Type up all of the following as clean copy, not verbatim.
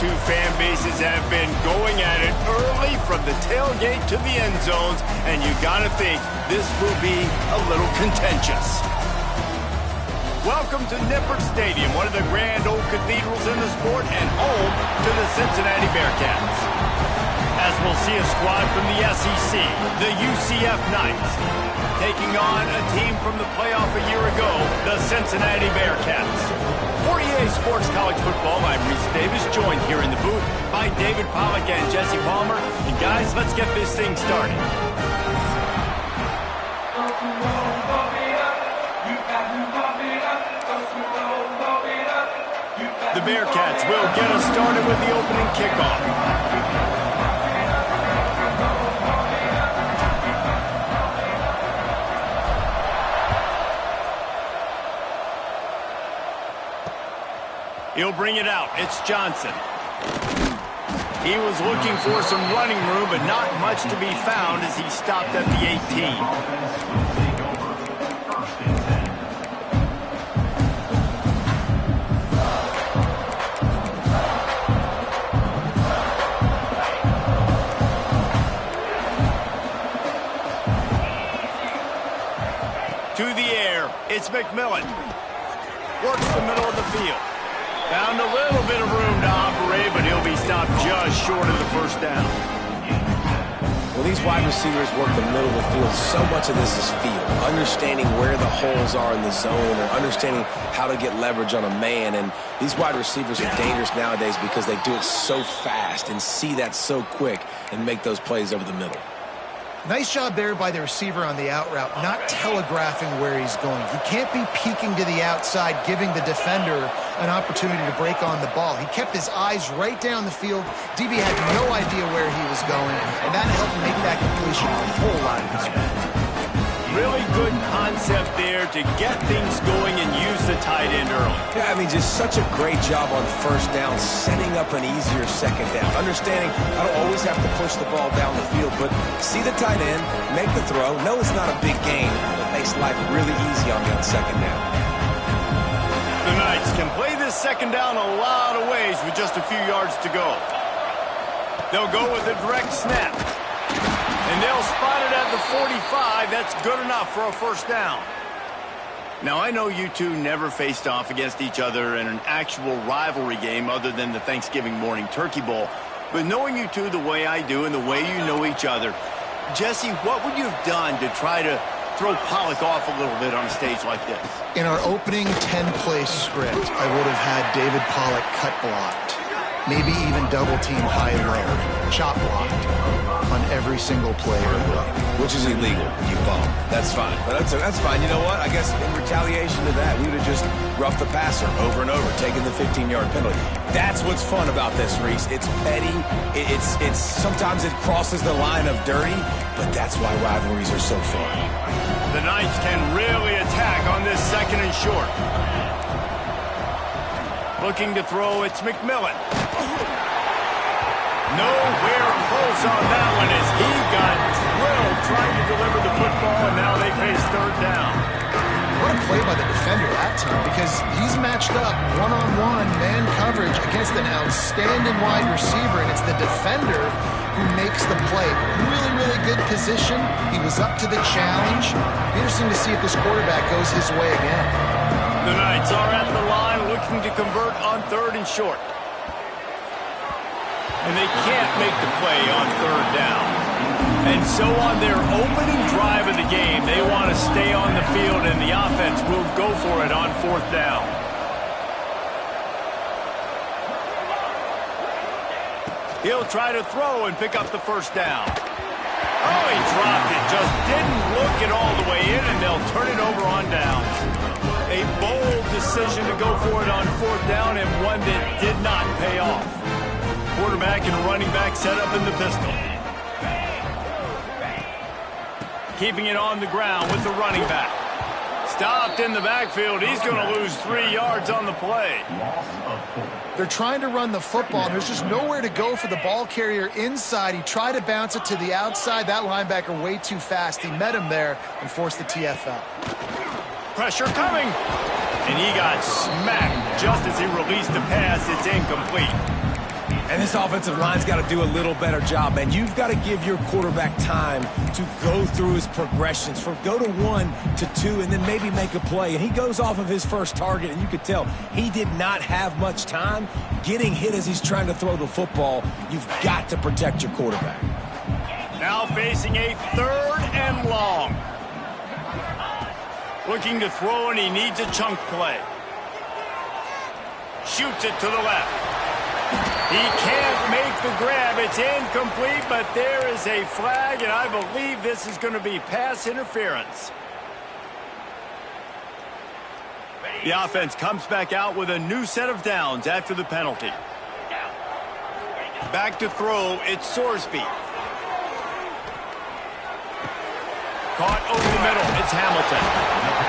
two fan bases have been going at it early from the tailgate to the end zones, and you gotta think this will be a little contentious. Welcome to Nippert Stadium, one of the grand old cathedrals in the sport and home to the Cincinnati Bearcats. As we'll see a squad from the SEC, the UCF Knights, taking on a team from the playoff a year ago, the Cincinnati Bearcats. For EA Sports College Football, I'm Reese Davis, joined here in the booth by David Pollack and Jesse Palmer. And guys, let's get this thing started. The Bearcats will get us started with the opening kickoff. He'll bring it out. It's Johnson. He was looking for some running room, but not much to be found as he stopped at the 18. To the air, it's McMillan. Works the middle of the field. Found a little bit of room to operate, but he'll be stopped just short of the first down. Well, these wide receivers work the middle of the field. So much of this is feel. Understanding where the holes are in the zone or understanding how to get leverage on a man. And these wide receivers are dangerous nowadays because they do it so fast and see that so quick and make those plays over the middle. Nice job there by the receiver on the out route, not telegraphing where he's going. He can't be peeking to the outside, giving the defender an opportunity to break on the ball. He kept his eyes right down the field. DB had no idea where he was going, and that helped make that completion a whole lot easier. Really good concept there to get things going and use the tight end early. Yeah, I mean, just such a great job on first down, setting up an easier second down. Understanding I don't always have to push the ball down the field, but see the tight end, make the throw. No, it's not a big gain, but it makes life really easy on me on second down. The Knights can play this second down a lot of ways with just a few yards to go. They'll go with a direct snap. And they'll spot it at the 45. That's good enough for a first down. Now, I know you two never faced off against each other in an actual rivalry game other than the Thanksgiving morning Turkey Bowl. But knowing you two the way I do and the way you know each other, Jesse, what would you have done to try to throw Pollack off a little bit on a stage like this? In our opening 10-play script, I would have had David Pollack cut blocked. Maybe even double-team high-low, chop blocked on every single player. Which is illegal, you bum. That's fine. But that's fine. You know what? I guess in retaliation to that, we would have just roughed the passer over and over, taking the 15-yard penalty. That's what's fun about this, Reese. It's petty. It's sometimes it crosses the line of dirty, but that's why rivalries are so fun. The Knights can really attack on this second and short. Looking to throw, it's McMillan. Nowhere close on that one as he got drilled trying to deliver the football, and now they face third down. What a play by the defender that time, because he's matched up one-on-one man coverage against an outstanding wide receiver, and it's the defender who makes the play. Really, really good position. He was up to the challenge. Interesting to see if this quarterback goes his way again. The Knights are at the line looking to convert on third and short. And they can't make the play on third down. And so on their opening drive of the game, they want to stay on the field, and the offense will go for it on fourth down. He'll try to throw and pick up the first down. Oh, he dropped it. Just didn't look it all the way in, and they'll turn it over on downs. A bold decision to go for it on fourth down, and one that did not pay off. Quarterback and running back set up in the pistol. Keeping it on the ground with the running back. Stopped in the backfield. He's going to lose 3 yards on the play. They're trying to run the football. There's just nowhere to go for the ball carrier inside. He tried to bounce it to the outside. That linebacker way too fast. He met him there and forced the TFL. Pressure coming. And he got smacked just as he released the pass. It's incomplete. And this offensive line's got to do a little better job, man. You've got to give your quarterback time to go through his progressions from go to 1 to 2 and then maybe make a play. And he goes off of his first target, and you could tell he did not have much time getting hit as he's trying to throw the football. You've got to protect your quarterback. Now facing a 3rd and long. Looking to throw, and he needs a chunk play. Shoots it to the left. He can't make the grab. It's incomplete, but there is a flag, and I believe this is going to be pass interference. The offense comes back out with a new set of downs after the penalty. Back to throw, it's Sorsby. Caught over the middle, it's Hamilton.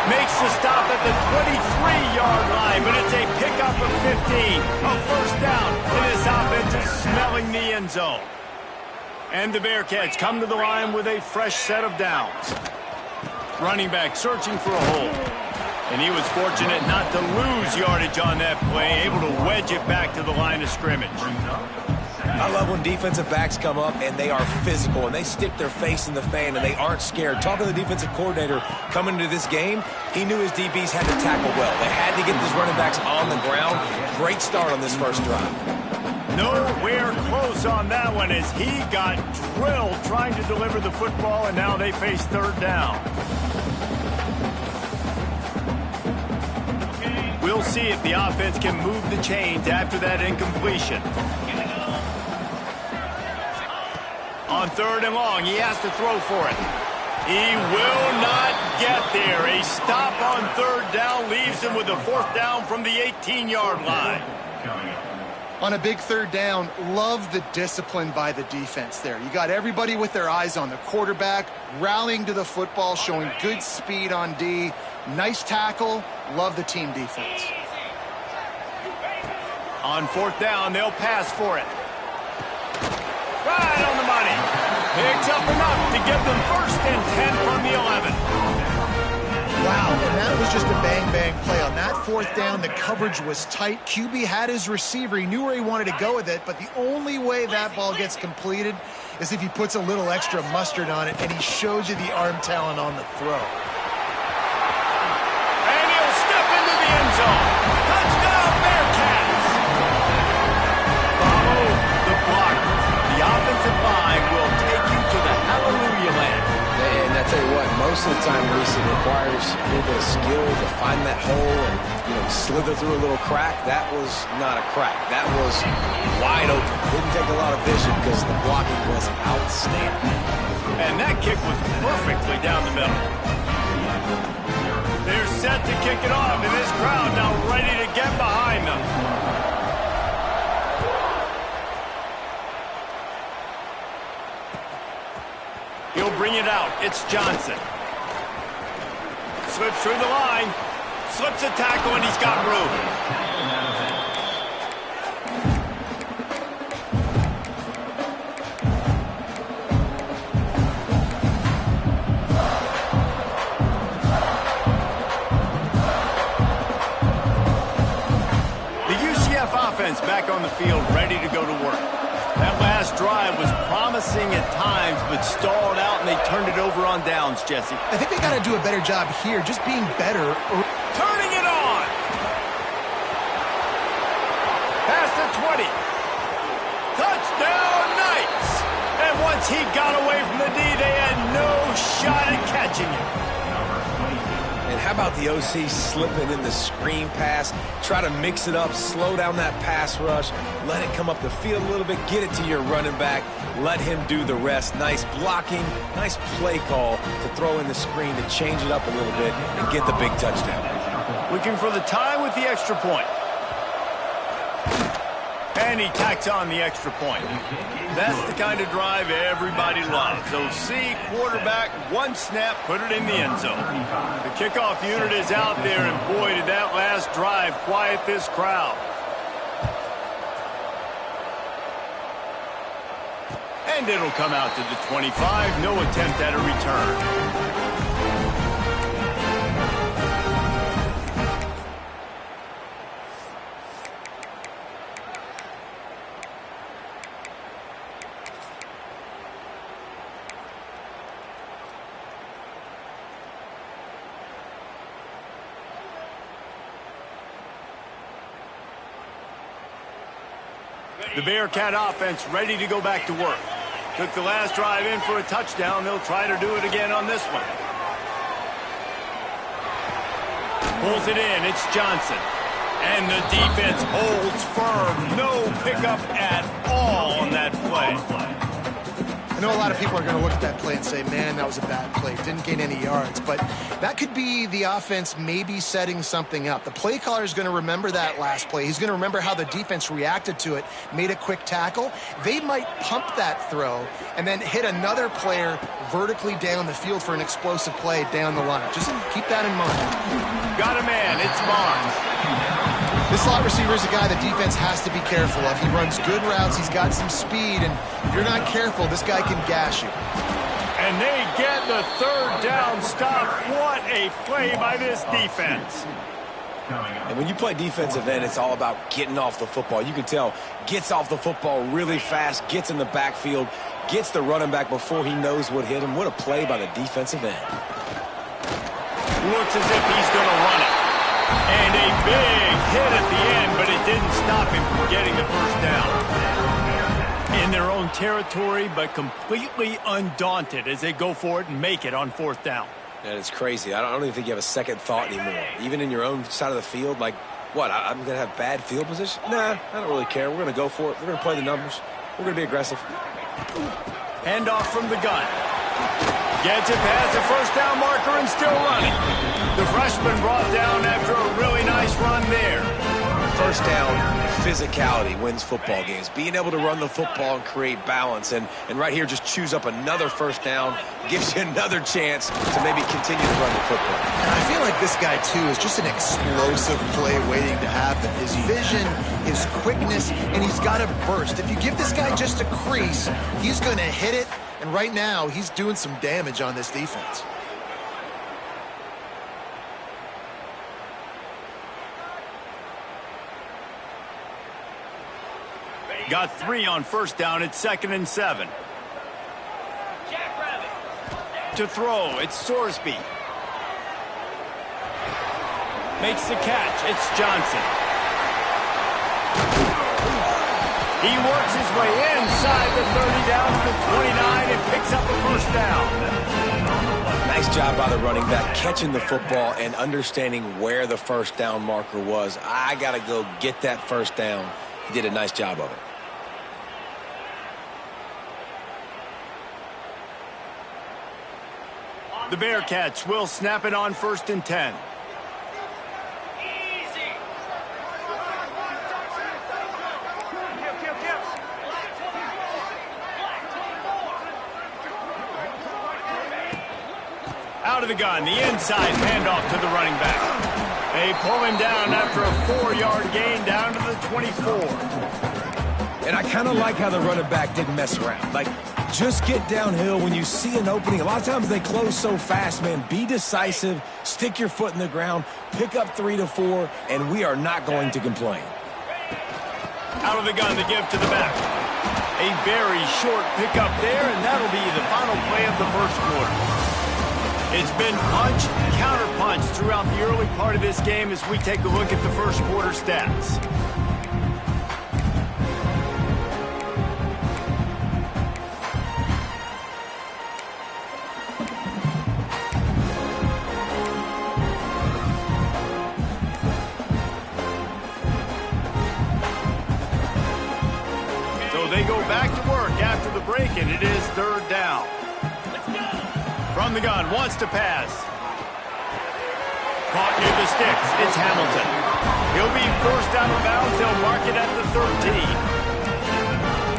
Makes the stop at the 23-yard line, but it's a pickup of 15. A first down, and this offense is smelling the end zone. And the Bearcats come to the line with a fresh set of downs. Running back searching for a hole. And he was fortunate not to lose yardage on that play, able to wedge it back to the line of scrimmage. I love when defensive backs come up and they are physical and they stick their face in the fan and they aren't scared. Talking to the defensive coordinator coming into this game, he knew his DBs had to tackle well. They had to get these running backs on the ground. Great start on this first drive. Nowhere close on that one as he got drilled trying to deliver the football, and now they face 3rd down. We'll see if the offense can move the chains after that incompletion. On 3rd and long, he has to throw for it. He will not get there. A stop on 3rd down leaves him with a 4th down from the 18-yard line. On a big 3rd down, love the discipline by the defense there. You got everybody with their eyes on the quarterback, rallying to the football, showing good speed on D. Nice tackle. Love the team defense. On 4th down, they'll pass for it. Right on the money. Picks up enough to give them 1st and 10 from the 11. Wow, and that was just a bang-bang play. On that 4th down, the coverage was tight. QB had his receiver. He knew where he wanted to go with it, but the only way that ball gets completed is if he puts a little extra mustard on it, and he shows you the arm talent on the throw. And he'll step into the end zone. Touchdown, Bearcats! Follow the blocker. The offensive line will take you to the hallelujah land. And I tell you what, most of the time, Reese, it requires a little bit of skill to find that hole and, slither through a little crack. That was not a crack. That was wide open. Didn't take a lot of vision because the blocking was outstanding. And that kick was perfectly down the middle. They're set to kick it off, and this crowd now ready to get behind them. He'll bring it out. It's Johnson. Slips through the line. Slips a tackle, and he's got room. The UCF offense back on the field, ready to go to work. That last drive was promising at times, but stalled out, and they turned it over on downs, Jesse. I think they got to do a better job here, just being better. Turning it on! Past the 20. Touchdown, Knights! And once he got away from the D, they had no shot at catching him. And how about the OC slipping in the screen pass? Try to mix it up, slow down that pass rush, let it come up the field a little bit, get it to your running back, let him do the rest. Nice blocking, nice play call to throw in the screen to change it up a little bit and get the big touchdown. Looking for the tie with the extra point. And he tacks on the extra point. That's the kind of drive everybody loves. OC, quarterback, one snap, put it in the end zone. The kickoff unit is out there, and boy, did that last drive quiet this crowd. And it'll come out to the 25. No attempt at a return. The Bearcat offense ready to go back to work. Took the last drive in for a touchdown. They'll try to do it again on this one. Pulls it in. It's Johnson. And the defense holds firm. No pickup at all on that play. I know a lot of people are going to look at that play and say, man, that was a bad play. Didn't gain any yards. But that could be the offense maybe setting something up. The play caller is going to remember that last play. He's going to remember how the defense reacted to it, made a quick tackle. They might pump that throw and then hit another player vertically down the field for an explosive play down the line. Just keep that in mind. Got a man. It's Barnes. This slot receiver is a guy the defense has to be careful of. He runs good routes. He's got some speed, and if you're not careful, this guy can gash you. And they get the third down stop. What a play by this defense. And when you play defensive end, it's all about getting off the football. You can tell, gets off the football really fast, gets in the backfield, gets the running back before he knows what hit him. What a play by the defensive end. Looks as if he's going to run it. And a big hit at the end, but it didn't stop him from getting the first down. In their own territory, but completely undaunted as they go for it and make it on fourth down. And it's crazy. I don't even think you have a second thought anymore. Even in your own side of the field, like, what, I'm going to have bad field position? Nah, I don't really care. We're going to go for it. We're going to play the numbers. We're going to be aggressive. Handoff from the gun. Gets it past the first down marker and still running. The freshman brought down after a really nice run there. First down, physicality wins football games. Being able to run the football and create balance. And right here, just choose up another first down. Gives you another chance to maybe continue to run the football. And I feel like this guy, too, is just an explosive play waiting to happen. His vision, his quickness, and he's got a burst. If you give this guy just a crease, he's going to hit it. And right now, he's doing some damage on this defense. Got 3 on first down. It's 2nd and 7. To throw, it's Sorsby. Makes the catch. It's Johnson. He works his way inside the 30 down to the 29 and picks up a first down. Nice job by the running back, catching the football and understanding where the first down marker was. I got to go get that first down. He did a nice job of it. The Bearcats will snap it on 1st and 10. Out of the gun, the inside handoff to the running back. They pull him down after a 4-yard gain down to the 24. And I kind of like how the running back didn't mess around. Like, just get downhill when you see an opening. A lot of times they close so fast, man. Be decisive, stick your foot in the ground, pick up 3 to 4, and we are not going to complain. Out of the gun, the give to the back. A very short pickup there, and that'll be the final play of the first quarter. It's been punch, counter-punch throughout the early part of this game as we take a look at the first quarter stats. So they go back to work after the break, and it is 3rd down. From the gun, wants to pass. Caught near the sticks. It's Hamilton. He'll be forced out of bounds. They'll mark it at the 13.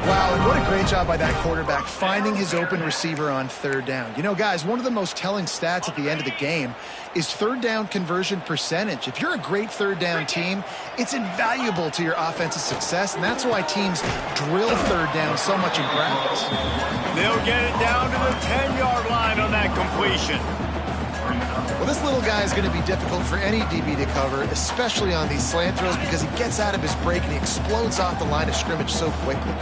Wow, and what a great job by that quarterback finding his open receiver on 3rd down. You know, guys, one of the most telling stats at the end of the game is 3rd down conversion percentage. If you're a great 3rd down team, it's invaluable to your offensive success, and that's why teams drill 3rd down so much in practice. They'll get it down to the 10-yard line on that completion. Well, this little guy is going to be difficult for any DB to cover, especially on these slant throws, because he gets out of his break and he explodes off the line of scrimmage so quickly.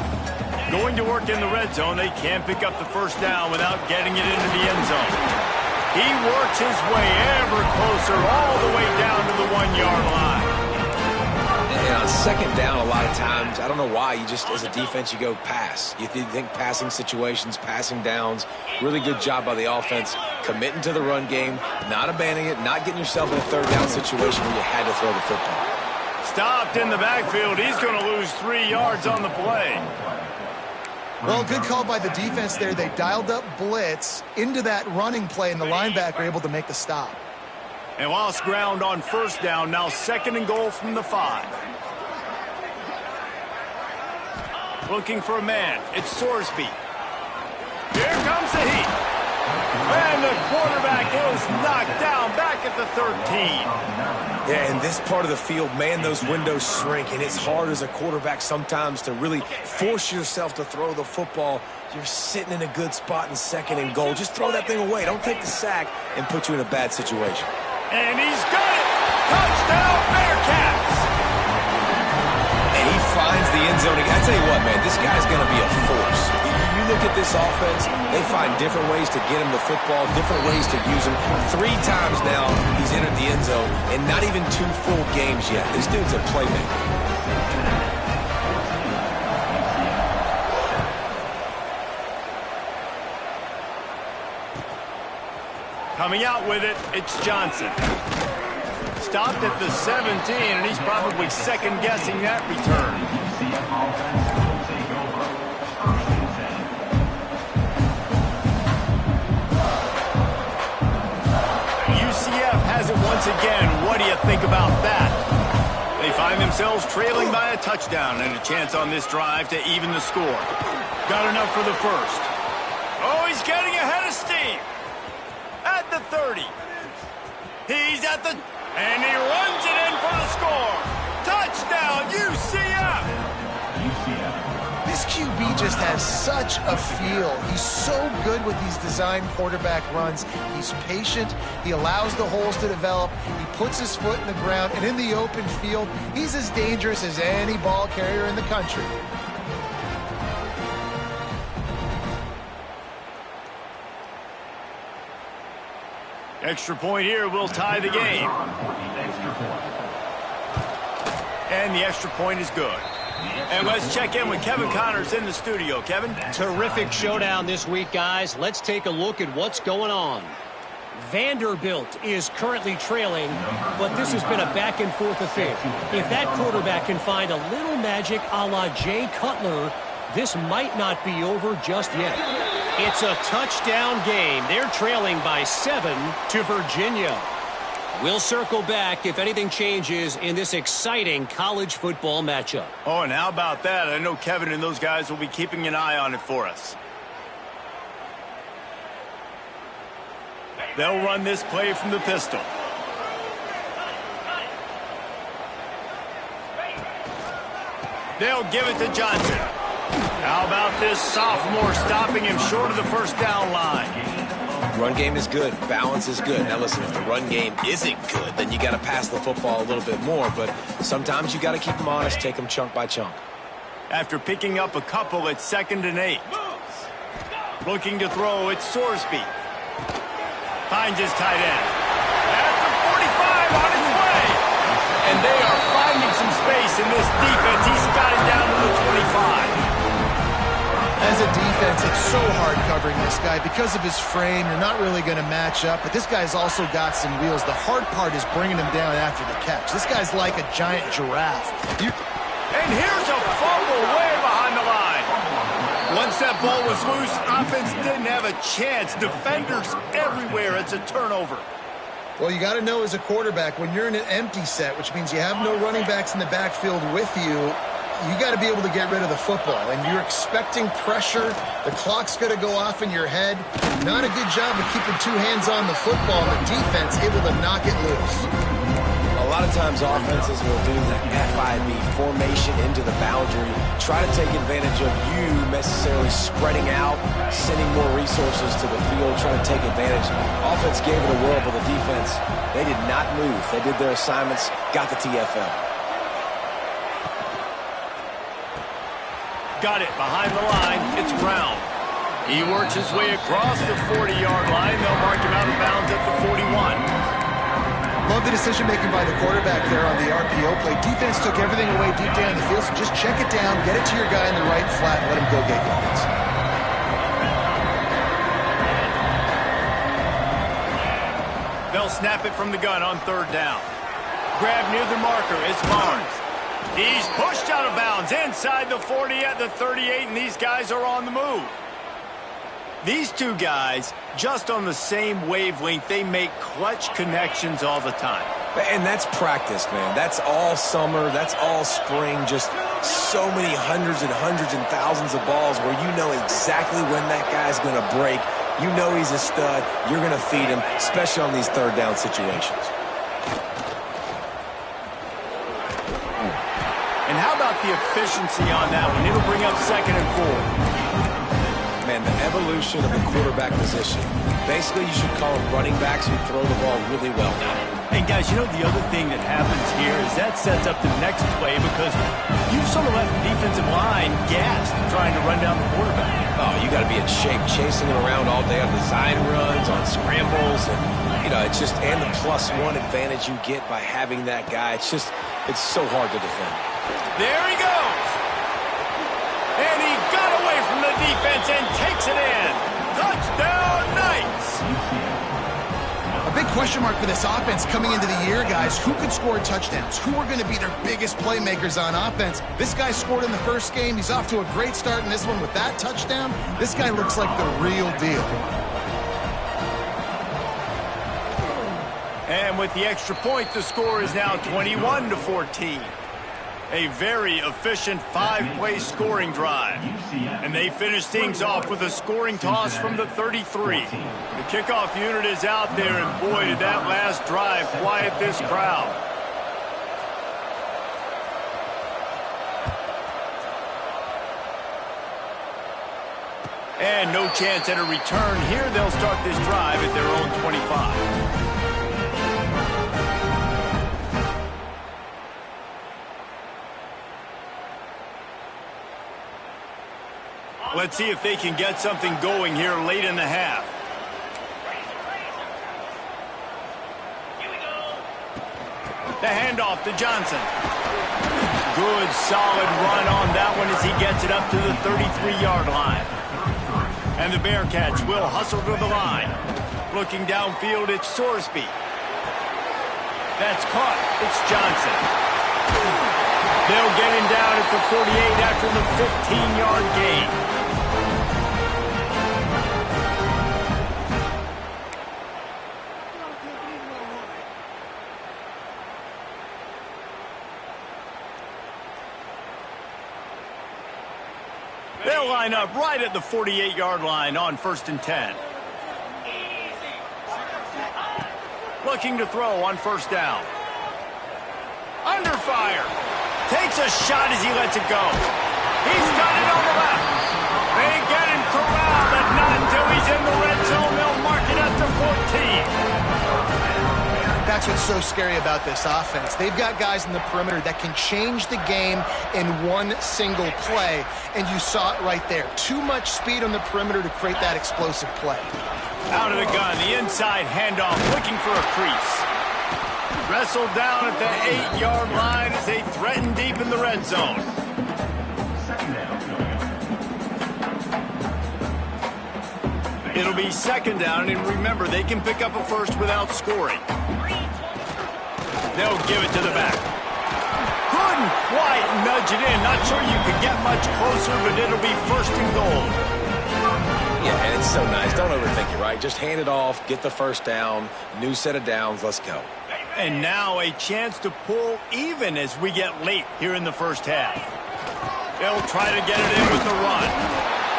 Going to work in the red zone, they can't pick up the first down without getting it into the end zone. He works his way ever closer all the way down to the 1-yard line. And on second down, a lot of times, I don't know why, you just, as a defense, you go pass. You think passing situations, passing downs. Really good job by the offense, committing to the run game, not abandoning it, not getting yourself in a third down situation where you had to throw the football. Stopped in the backfield. He's going to lose 3 yards on the play. Well, good call by the defense there. They dialed up blitz into that running play, and the linebacker able to make the stop. And lost ground on first down. Now 2nd and goal from the 5. Looking for a man. It's Sorsby. Here comes the heat. And the quarterback is knocked down back at the 13. Yeah, in this part of the field, man, those windows shrink, and it's hard as a quarterback sometimes to really force yourself to throw the football. You're sitting in a good spot in 2nd and goal. Just throw that thing away. Don't take the sack and put you in a bad situation. And he's got it! Touchdown, Bearcats! And he finds the end zone. I tell you what, man, this guy's going to be a force. You look at this offense, they find different ways to get him the football, different ways to use him. 3 times now he's entered the end zone, and not even 2 full games yet. This dude's a playmaker. Coming out with it, it's Johnson. Stopped at the 17, and he's probably second-guessing that return. UCF has it once again. What do you think about that? They find themselves trailing by a touchdown and a chance on this drive to even the score. Got enough for the first. Oh, he's getting ahead of steam. At the 30. He's at the... And he runs it in for the score. Touchdown, UCF! This QB just has such a feel. He's so good with these design quarterback runs. He's patient. He allows the holes to develop. He puts his foot in the ground. And in the open field, he's as dangerous as any ball carrier in the country. Extra point here will tie the game. And the extra point is good. And let's check in with Kevin Connors in the studio. Kevin? Terrific showdown this week, guys. Let's take a look at what's going on. Vanderbilt is currently trailing, but this has been a back-and-forth affair. If that quarterback can find a little magic a la Jay Cutler, this might not be over just yet. It's a touchdown game. They're trailing by 7 to Virginia. We'll circle back if anything changes in this exciting college football matchup. Oh, and how about that? I know Kevin and those guys will be keeping an eye on it for us. They'll run this play from the pistol. They'll give it to Johnson. How about this sophomore stopping him short of the first down line? Run game is good. Balance is good. Now, listen, if the run game isn't good, then you got to pass the football a little bit more. But sometimes you got to keep them honest, take them chunk by chunk. After picking up a couple, it's 2nd and 8. Looking to throw, it's Sorsby. Finds his tight end. At the 45 on his way. And they are finding some space in this defense. He's got it down to the 25. As a defense, it's so hard covering this guy. Because of his frame, you're not really going to match up. But this guy's also got some wheels. The hard part is bringing him down after the catch. This guy's like a giant giraffe. And here's a fumble way behind the line. Once that ball was loose, offense didn't have a chance. Defenders everywhere. It's a turnover. Well, you got to know as a quarterback, when you're in an empty set, which means you have no running backs in the backfield with you, you got to be able to get rid of the football. And you're expecting pressure. The clock's going to go off in your head. Not a good job of keeping 2 hands on the football. And the defense able to knock it loose. A lot of times offenses will do the FIB formation into the boundary, try to take advantage of you necessarily spreading out, sending more resources to the field, trying to take advantage. Offense gave it a whirl, but the defense, they did not move. They did their assignments, got the TFL. Got it behind the line. It's Brown. He works his way across the 40-yard line. They'll mark him out of bounds at the 41. Love the decision-making by the quarterback there on the RPO RPO play. Defense took everything away deep down in the field, so just check it down, get it to your guy in the right flat, and let him go get yards. They'll snap it from the gun on third down. Grab near the marker. It's Barnes. He's pushed out of bounds inside the 40 at the 38, and these guys are on the move. These two guys, just on the same wavelength, they make clutch connections all the time. And that's practice, man. That's all summer. That's all spring. Just so many hundreds and thousands of balls where you know exactly when that guy's going to break. You know he's a stud. You're going to feed him, especially on these third down situations. And how about the efficiency on that one? It'll bring up 2nd and 4. Man, the evolution of the quarterback position. Basically, you should call them running backs who throw the ball really well now. And guys, you know the other thing that happens here is that sets up the next play because you've sort of left the defensive line gassed trying to run down the quarterback. Oh, you got to be in shape, chasing him around all day on design runs, on scrambles, and you know, it's just, and the +1 advantage you get by having that guy. It's so hard to defend. There he goes. And he got away from the defense and takes it in. Touchdown, Knights. A big question mark for this offense coming into the year, guys. Who could score touchdowns? Who are going to be their biggest playmakers on offense? This guy scored in the first game. He's off to a great start in this one with that touchdown. This guy looks like the real deal. And with the extra point, the score is now 21-14. A very efficient 5-play scoring drive. And they finish things off with a scoring toss from the 33. The kickoff unit is out there, and boy, did that last drive quiet this crowd. And no chance at a return here. They'll start this drive at their own 25. Let's see if they can get something going here late in the half. The handoff to Johnson. Good, solid run on that one as he gets it up to the 33-yard line. And the Bearcats will hustle to the line. Looking downfield, it's Sorsby. That's caught. It's Johnson. They'll get him down at the 48 after the 15-yard gain. They'll line up right at the 48-yard line on 1st and 10. Looking to throw on 1st down. Under fire. Takes a shot as he lets it go. He's got it on the left. They get him corralled, but not until he's in the red zone. They'll mark it at the 14. That's what's so scary about this offense. They've got guys in the perimeter that can change the game in one single play, and you saw it right there. Too much speed on the perimeter to create that explosive play. Out of the gun, the inside handoff, looking for a crease. Wrestled down at the 8-yard line as they threaten deep in the red zone. It'll be 2nd down, and remember, they can pick up a first without scoring. They'll give it to the back. Couldn't quite nudge it in. Not sure you could get much closer, but it'll be 1st and goal. Yeah, and it's so nice. Don't overthink it, right? Just hand it off, get the 1st down, new set of downs, let's go. And now a chance to pull even as we get late here in the 1st half. They'll try to get it in with the run.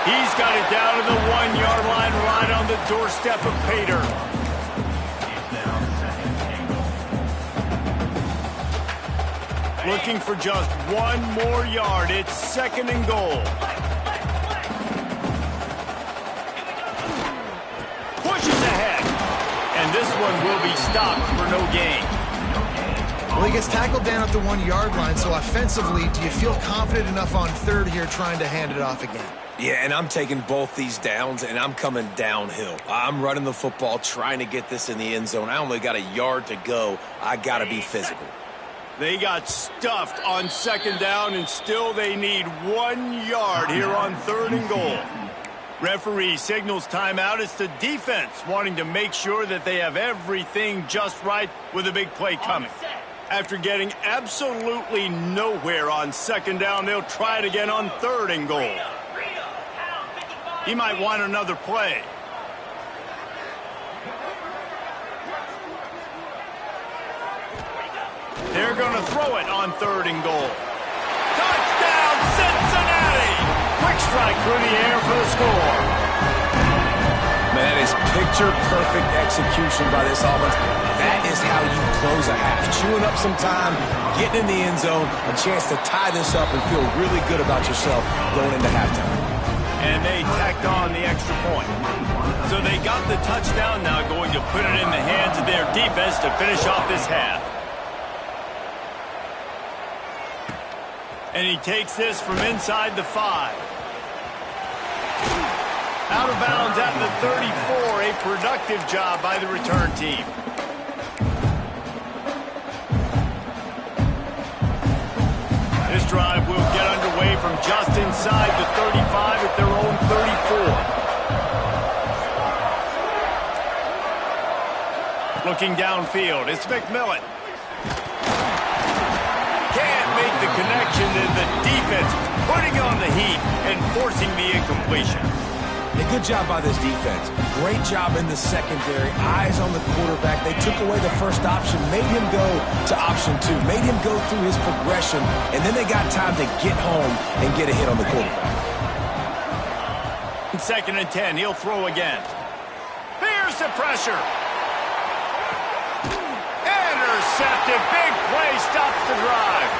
He's got it down to the 1-yard line right on the doorstep of Pater. Looking for just 1 more yard. It's 2nd and goal. Pushes ahead. And this one will be stopped for no gain. Well, he gets tackled down at the 1-yard line, so offensively, do you feel confident enough on 3rd here trying to hand it off again? Yeah, and I'm taking both these downs, and I'm coming downhill. I'm running the football, trying to get this in the end zone. I only got a yard to go. I got to be physical. They got stuffed on second down, and still they need 1 yard here on 3rd and goal. Referee signals timeout. It's the defense wanting to make sure that they have everything just right with a big play coming. After getting absolutely nowhere on second down, they'll try it again on 3rd and goal. He might want another play. They're going to throw it on 3rd and goal. Touchdown, Cincinnati! Quick strike through the air for the score. Man, that is picture-perfect execution by this offense. That is how you close a half. Chewing up some time, getting in the end zone, a chance to tie this up and feel really good about yourself going into halftime. And they tacked on the extra point. So they got the touchdown, now going to put it in the hands of their defense to finish off this half. And he takes this from inside the 5. Out of bounds at the 34. A productive job by the return team. This drive will get underway from just inside the 35 at their own 34. Looking downfield, it's McMillan. Can't make the connection, and the defense putting on the heat and forcing the incompletion. A good job by this defense. Great job in the secondary. Eyes on the quarterback. They took away the first option, made him go to option 2, made him go through his progression, and then they got time to get home and get a hit on the quarterback. 2nd and 10, he'll throw again. Here's the pressure. Intercepted. Big play stops the drive.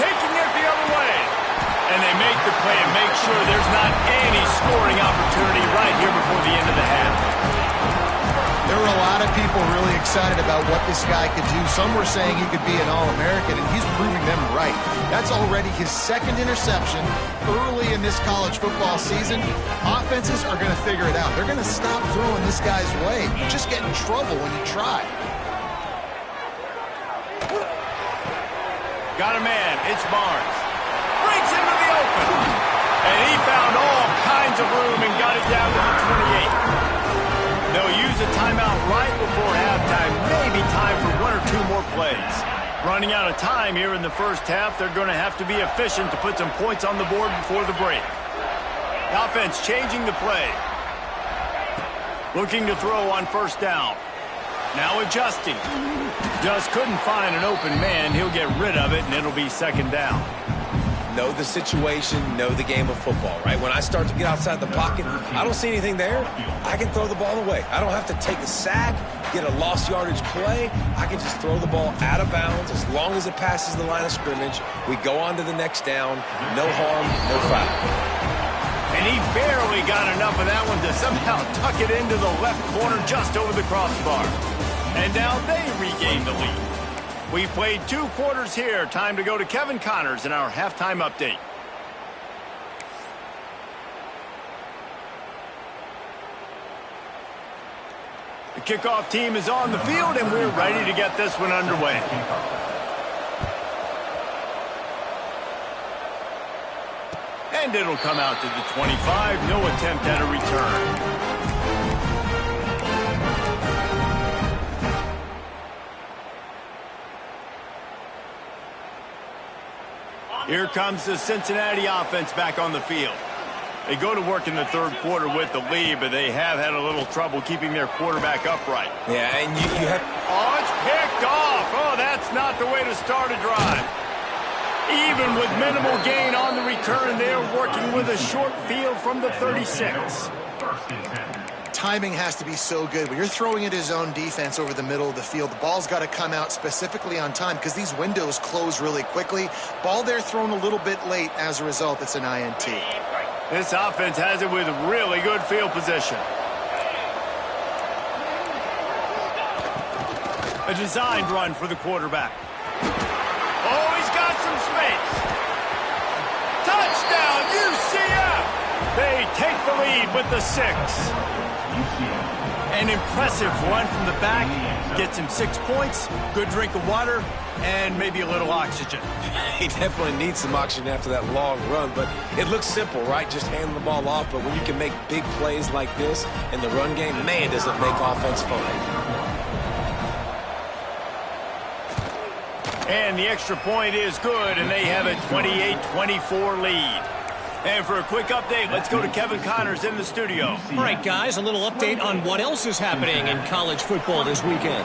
Taking it the other way. And they make the play and make sure there's not any scoring opportunity right here before the end of the half. There were a lot of people really excited about what this guy could do. Some were saying he could be an All-American, and he's proving them right. That's already his 2nd interception early in this college football season. Offenses are going to figure it out. They're going to stop throwing this guy's way. You just get in trouble when you try. Got a man. It's Barnes. Breaks into the open. And he found all kinds of room and got it down to the 28. They'll use a timeout right before halftime. Maybe time for 1 or 2 more plays. Running out of time here in the first half. They're going to have to be efficient to put some points on the board before the break. The offense changing the play. Looking to throw on 1st down. Now adjusting. Just couldn't find an open man. He'll get rid of it, and it'll be 2nd down. Know the situation, know the game of football, right? When I start to get outside the pocket, I don't see anything there. I can throw the ball away. I don't have to take a sack, get a lost yardage play. I can just throw the ball out of bounds as long as it passes the line of scrimmage. We go on to the next down. No harm, no foul. And he barely got enough of that one to somehow tuck it into the left corner just over the crossbar. And now they regain the lead. We played 2 quarters here. Time to go to Kevin Connors in our halftime update. The kickoff team is on the field, and we're ready to get this one underway. And it'll come out to the 25. No attempt at a return. Here comes the Cincinnati offense back on the field. They go to work in the 3rd quarter with the lead, but they have had a little trouble keeping their quarterback upright. Yeah, and you have... Oh, it's picked off. Oh, that's not the way to start a drive. Even with minimal gain on the return, they're working with a short field from the 36. Timing has to be so good. When you're throwing at his own defense over the middle of the field, the ball's got to come out specifically on time because these windows close really quickly. Ball there thrown a little bit late. As a result, it's an INT. This offense has it with really good field position. A designed run for the quarterback. Oh, he's got some space. Touchdown, UCF! They take the lead with the 6. An impressive run from the back. Gets him 6 points, good drink of water, and maybe a little oxygen. He definitely needs some oxygen after that long run, but it looks simple, right? Just handing the ball off, but when you can make big plays like this in the run game, man, does it make offense fun. And the extra point is good, and they have a 28-24 lead. And for a quick update, let's go to Kevin Connors in the studio. All right, guys, a little update on what else is happening in college football this weekend.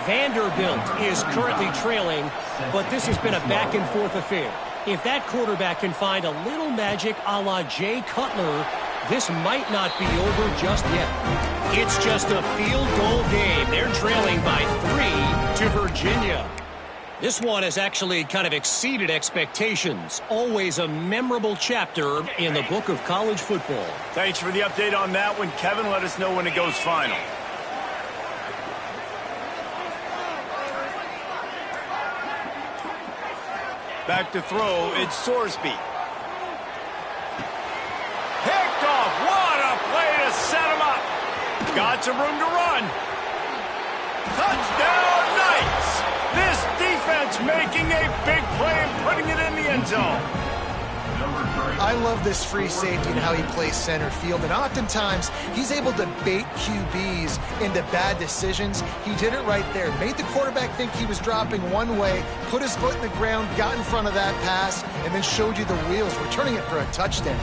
Vanderbilt is currently trailing, but this has been a back-and-forth affair. If that quarterback can find a little magic a la Jay Cutler, this might not be over just yet. It's just a field goal game. They're trailing by 3 to Virginia. This one has actually kind of exceeded expectations. Always a memorable chapter in the book of college football. Thanks for the update on that one, Kevin. Let us know when it goes final. Back to throw, it's Sorsby. Picked off, what a play to set him up. Got some room to run. Touchdown Knights! This defense making a big play and putting it in the end zone. I love this free safety and how he plays center field, and oftentimes he's able to bait QBs into bad decisions. He did it right there. Made the quarterback think he was dropping one way, put his foot in the ground, got in front of that pass, and then showed you the wheels, returning it for a touchdown.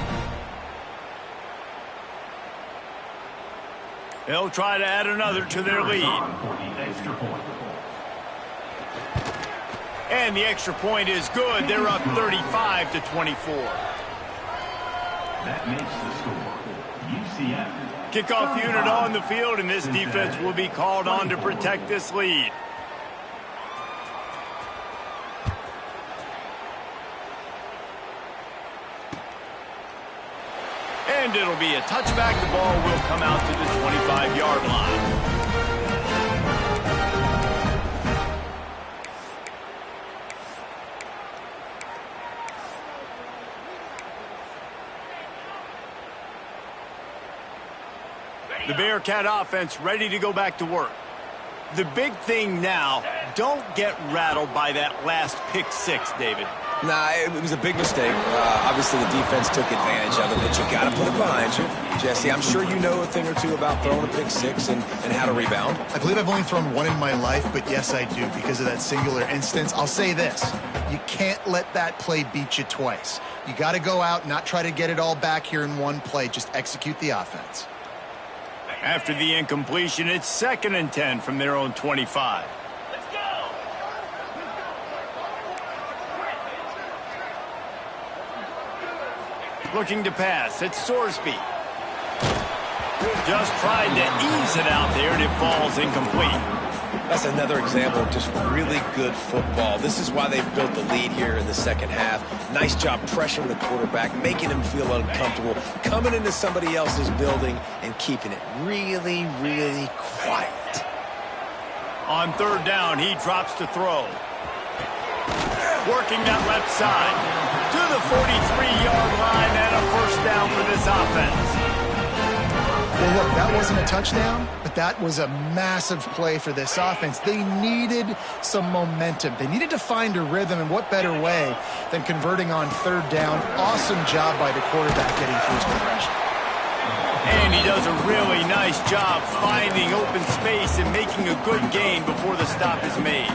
They'll try to add another to their lead. And the extra point is good. They're up 35-24. That makes the score. UCF. Kickoff unit on the field, and this defense will be called on to protect this lead. And it'll be a touchback. The ball will come out to the 25-yard line. The Bearcat offense ready to go back to work. The big thing now, don't get rattled by that last pick six, David. Nah, it was a big mistake. Obviously, the defense took advantage of it, but you got to put it behind you. Jesse, I'm sure you know a thing or two about throwing a pick six and how to rebound. I believe I've only thrown one in my life, but yes, I do because of that singular instance. I'll say this. You can't let that play beat you twice. You got to go out, not try to get it all back here in one play. Just execute the offense. After the incompletion, it's 2nd and 10 from their own 25. Let's go! Looking to pass, it's Sorsby. Just tried to ease it out there, and it falls incomplete. That's another example of just really good football. This is why they've built the lead here in the second half. Nice job pressuring the quarterback, making him feel uncomfortable, coming into somebody else's building and keeping it really, really quiet. On 3rd down, he drops to throw. Working that left side to the 43-yard line and a 1st down for this offense. Well, look, that wasn't a touchdown, but that was a massive play for this offense. They needed some momentum. They needed to find a rhythm, and what better way than converting on 3rd down. Awesome job by the quarterback getting through his progression. And he does a really nice job finding open space and making a good gain before the stop is made.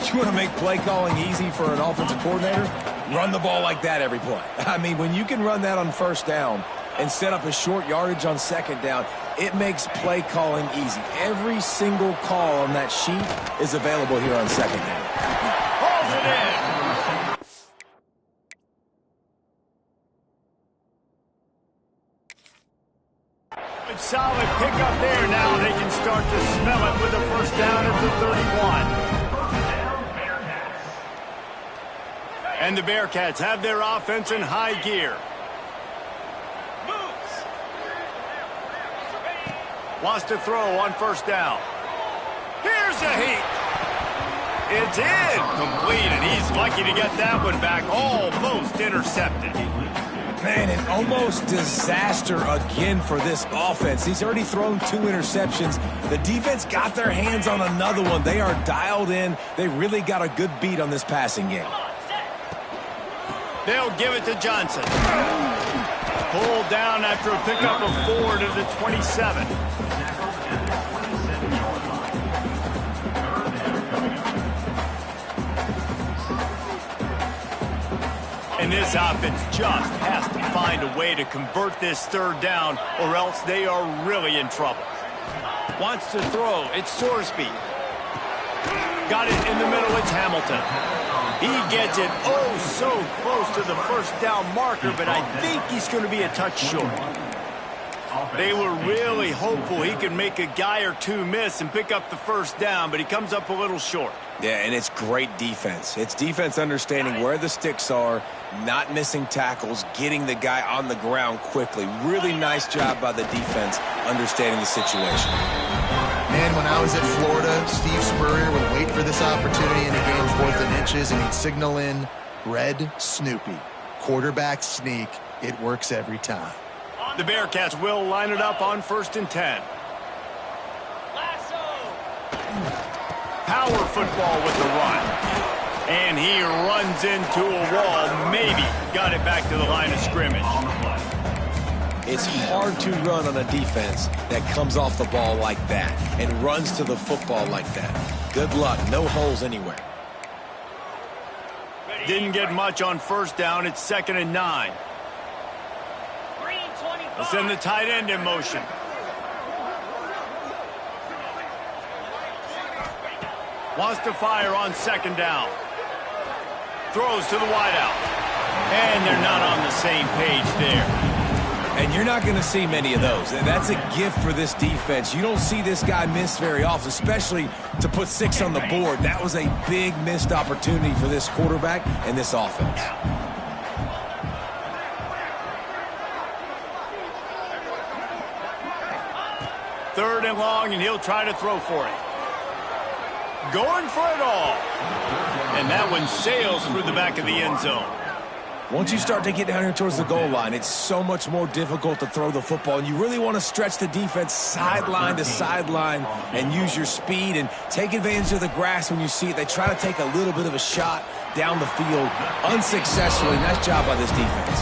You want to make play calling easy for an offensive coordinator? Run the ball like that every play. I mean, when you can run that on 1st down and set up a short yardage on 2nd down, it makes play calling easy. Every single call on that sheet is available here on 2nd down. Hauls it in. Good solid pickup there. Now they can start to smell it with a 1st down at the 31. And the Bearcats have their offense in high gear. Wants to throw on 1st down. Here's a heat. It's in. Complete, and he's lucky to get that one back. Almost intercepted. Man, an almost disaster again for this offense. He's already thrown 2 interceptions. The defense got their hands on another one. They are dialed in. They really got a good beat on this passing game. They'll give it to Johnson. Pulled down after a pickup of 4 to the 27. And this offense just has to find a way to convert this 3rd down, or else they are really in trouble. Wants to throw. It's Sorsby. Got it in the middle. It's Hamilton. He gets it oh so close to the 1st down marker, but I think he's going to be a touch short. They were really hopeful he could make a guy or 2 miss and pick up the 1st down, but he comes up a little short. Yeah, and it's great defense. It's defense understanding where the sticks are, not missing tackles, getting the guy on the ground quickly. Really nice job by the defense understanding the situation. Man, when I was at Florida, Steve Spurrier would wait for this opportunity in a game 4th and inches, and he'd signal in Red Snoopy. Quarterback sneak. It works every time. The Bearcats will line it up on 1st and 10. Power football with the run. And he runs into a wall. Maybe got it back to the line of scrimmage. It's hard to run on a defense that comes off the ball like that and runs to the football like that. Good luck. No holes anywhere. Didn't get much on 1st down. It's 2nd and 9. They'll send the tight end in motion. Wants to fire on 2nd down. Throws to the wideout. And they're not on the same page there. And you're not going to see many of those. And that's a gift for this defense. You don't see this guy miss very often, especially to put 6 on the board. That was a big missed opportunity for this quarterback and this offense. Third and long, and he'll try to throw for it. Going for it all. And that one sails through the back of the end zone. Once you start to get down here towards the goal line, it's so much more difficult to throw the football. And you really want to stretch the defense sideline to sideline and use your speed and take advantage of the grass when you see it. They try to take a little bit of a shot down the field unsuccessfully. Nice job by this defense.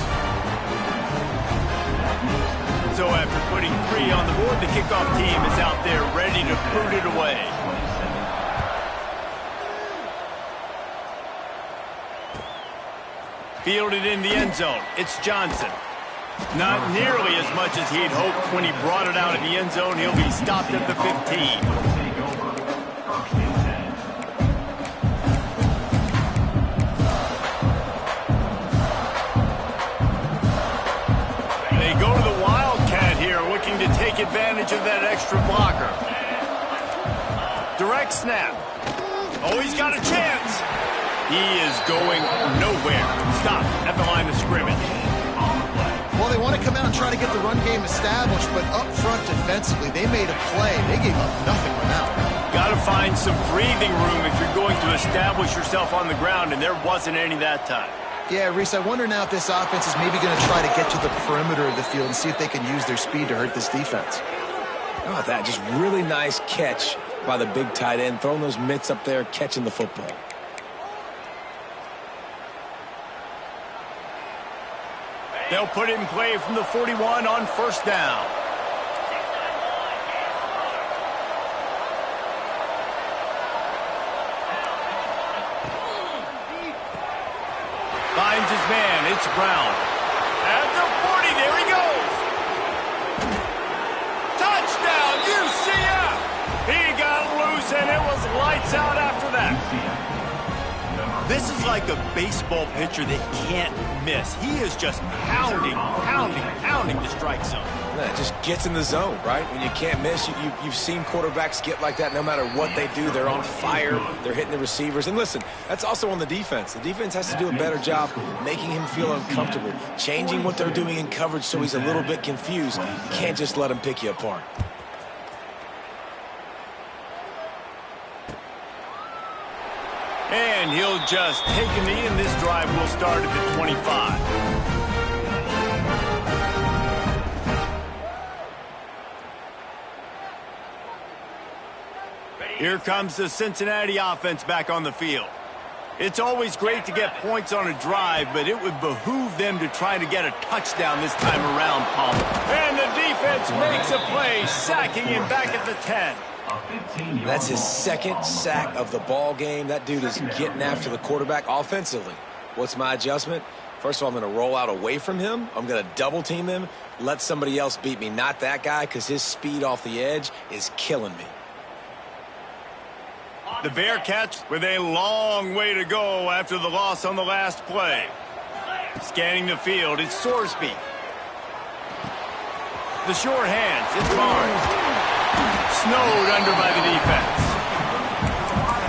So after putting 3 on the board, the kickoff team is out there ready to boot it away. Fielded in the end zone. It's Johnson. Not nearly as much as he'd hoped when he brought it out of the end zone. He'll be stopped at the 15. To take advantage of that extra blocker. Direct snap. Oh, he's got a chance. He is going nowhere. Stop at the line of scrimmage. Well, they want to come out and try to get the run game established, but up front defensively, they made a play. They gave up nothing on that one. Got to find some breathing room if you're going to establish yourself on the ground, and there wasn't any that time. Yeah, Reese, I wonder now if this offense is maybe going to try to get to the perimeter of the field and see if they can use their speed to hurt this defense. How about that? Just really nice catch by the big tight end, throwing those mitts up there, catching the football. They'll put it in play from the 41 on 1st down. Finds his man. It's Brown. At the 40, there he goes. Touchdown, UCF. He got loose, and it was lights out after that. This is like a baseball pitcher that can't miss. He is just pounding the strike zone. Yeah, it just gets in the zone, right? When you can't miss, you've seen quarterbacks get like that no matter what they do. They're on fire. They're hitting the receivers. And listen, that's also on the defense. The defense has to do a better job making him feel uncomfortable, changing what they're doing in coverage so he's a little bit confused. You can't just let him pick you apart. And he'll just take a knee, and this drive will start at the 25. Here comes the Cincinnati offense back on the field. It's always great to get points on a drive, but it would behoove them to try to get a touchdown this time around, Paul. And the defense makes a play, sacking him back at the 10. That's his second sack of the ball game. That dude is getting after the quarterback offensively. What's my adjustment? First of all, I'm going to roll out away from him. I'm going to double team him, let somebody else beat me, not that guy, because his speed off the edge is killing me. The Bearcats with a long way to go after the loss on the last play. Scanning the field, it's Sorsby. The short hands, it's Barnes. Snowed under by the defense.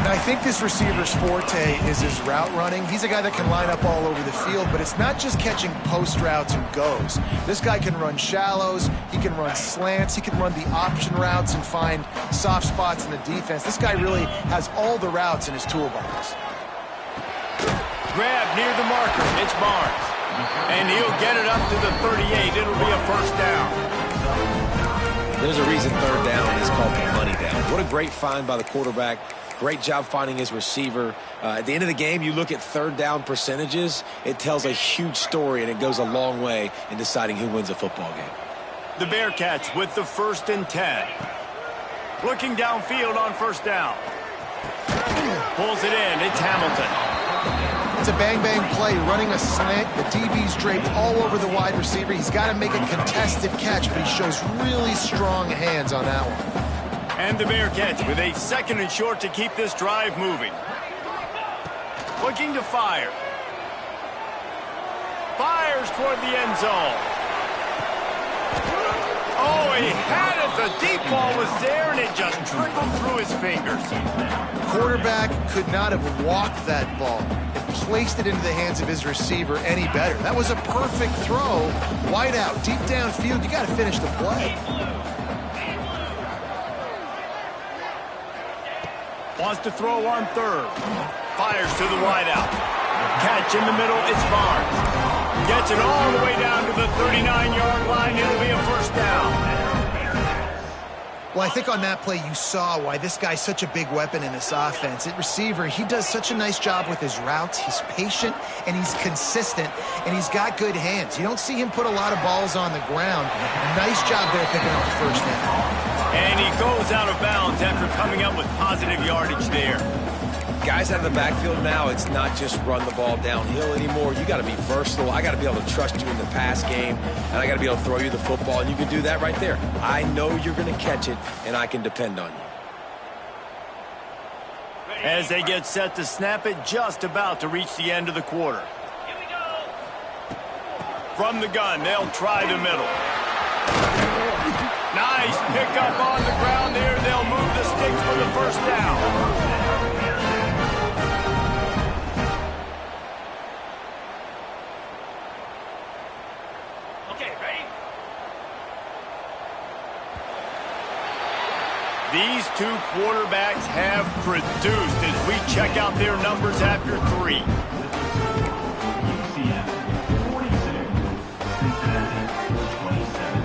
And I think this receiver's forte is his route running. He's a guy that can line up all over the field, but it's not just catching post routes and goes. This guy can run shallows, he can run slants, he can run the option routes and find soft spots in the defense. This guy really has all the routes in his toolbox. Grab near the marker, it's Barnes. And he'll get it up to the 38. It'll be a first down. There's a reason third down is called the money down. What a great find by the quarterback. Great job finding his receiver. At the end of the game, you look at third down percentages. It tells a huge story, and it goes a long way in deciding who wins a football game. The Bearcats with the 1st and 10. Looking downfield on first down. Pulls it in. It's Hamilton. It's a bang-bang play, running a slant. The DB's draped all over the wide receiver. He's got to make a contested catch, but he shows really strong hands on that one. And the Bearcats with a 2nd and short to keep this drive moving. Looking to fire. Fires toward the end zone. Oh, he had it. The deep ball was there, and it just trickled through his fingers. Quarterback could not have walked that ball and placed it into the hands of his receiver any better. That was a perfect throw. Wide out, deep downfield. You got to finish the play. Wants to throw on third. Fires to the wideout. Catch in the middle, it's Barnes. Gets it all the way down to the 39-yard line. It'll be a first down. Well, I think on that play you saw why this guy's such a big weapon in this offense. At receiver, he does such a nice job with his routes. He's patient, and he's consistent, and he's got good hands. You don't see him put a lot of balls on the ground. Nice job there picking up the first down. And he goes out of bounds after coming up with positive yardage there. Guys out of the backfield now, it's not just run the ball downhill anymore. You got to be versatile. I got to be able to trust you in the pass game, and I got to be able to throw you the football, and you can do that right there. I know you're going to catch it, and I can depend on you. As they get set to snap it, just about to reach the end of the quarter. Here we go. From the gun, they'll try the middle. Nice pickup on the ground there. They'll move the sticks for the first down. Okay, ready? These two quarterbacks have produced as we check out their numbers after 3. UCF 46, Cincinnati 27.